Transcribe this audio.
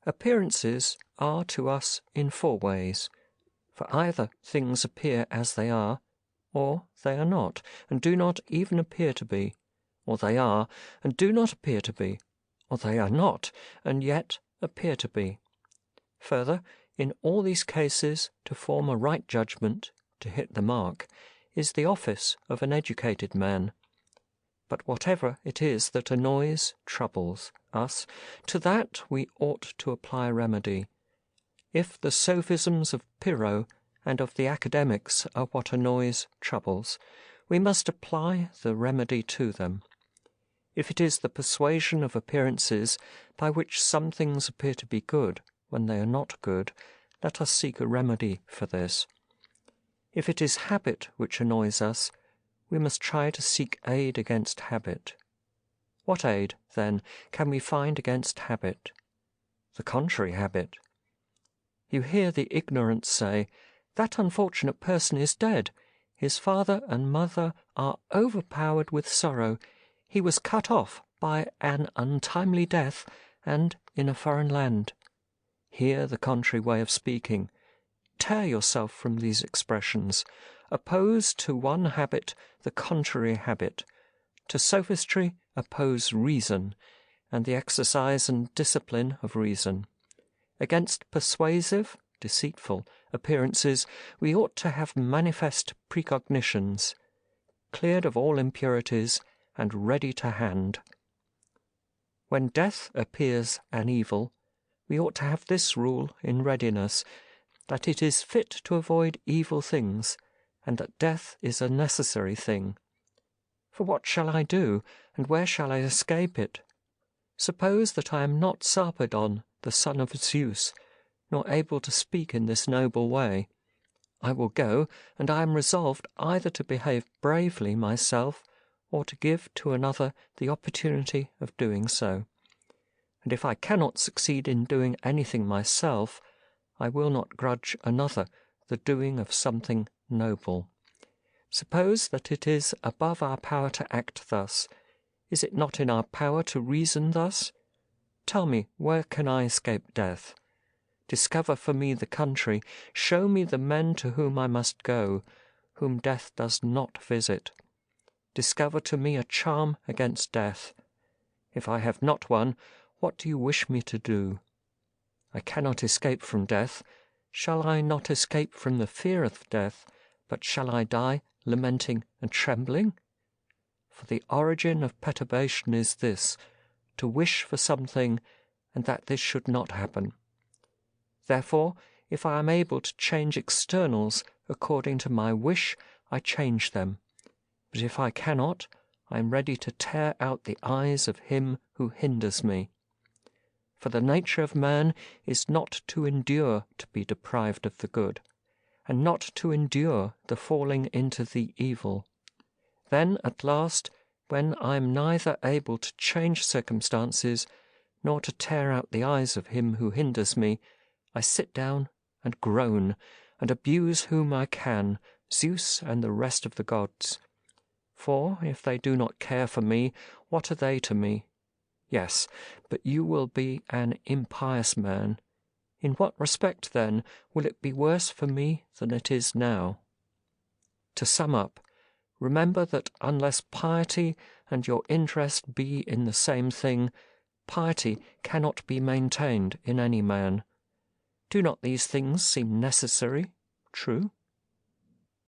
Appearances are to us in four ways, for either things appear as they are, or they are not, and do not even appear to be, or they are, and do not appear to be, or they are not, and yet appear to be. Further, in all these cases, to form a right judgment, to hit the mark, is the office of an educated man. But whatever it is that annoys, troubles us, to that we ought to apply remedy. If the sophisms of Pyrrho and of the academics are what annoys, troubles, we must apply the remedy to them. If it is the persuasion of appearances by which some things appear to be good when they are not good, let us seek a remedy for this. If it is habit which annoys us, we must try to seek aid against habit. What aid, then, can we find against habit? The contrary habit. You hear the ignorant say, "That unfortunate person is dead. His father and mother are overpowered with sorrow. He was cut off by an untimely death, and in a foreign land." Hear the contrary way of speaking. Tear yourself from these expressions. Oppose to one habit the contrary habit. To sophistry oppose reason, and the exercise and discipline of reason. Against persuasive, deceitful appearances we ought to have manifest precognitions, cleared of all impurities and ready to hand. When death appears an evil, we ought to have this rule in readiness, that it is fit to avoid evil things, and that death is a necessary thing. For what shall I do, and where shall I escape it? Suppose that I am not Sarpedon, the son of Zeus, nor able to speak in this noble way. I will go, and I am resolved either to behave bravely myself, or to give to another the opportunity of doing so. And if I cannot succeed in doing anything myself, I will not grudge another the doing of something noble. Suppose that it is above our power to act thus. Is it not in our power to reason thus? Tell me, where can I escape death? Discover for me the country, show me the men to whom I must go, whom death does not visit. Discover to me a charm against death. If I have not one, what do you wish me to do? I cannot escape from death. Shall I not escape from the fear of death, but shall I die lamenting and trembling? For the origin of perturbation is this, to wish for something, and that this should not happen. Therefore, if I am able to change externals according to my wish, I change them. But if I cannot, I am ready to tear out the eyes of him who hinders me. For the nature of man is not to endure to be deprived of the good, and not to endure the falling into the evil. Then, at last, when I am neither able to change circumstances, nor to tear out the eyes of him who hinders me, I sit down and groan, and abuse whom I can, Zeus and the rest of the gods. For if they do not care for me, what are they to me? Yes, but you will be an impious man. In what respect, then, will it be worse for me than it is now? To sum up, remember that unless piety and your interest be in the same thing, piety cannot be maintained in any man. Do not these things seem necessary, true?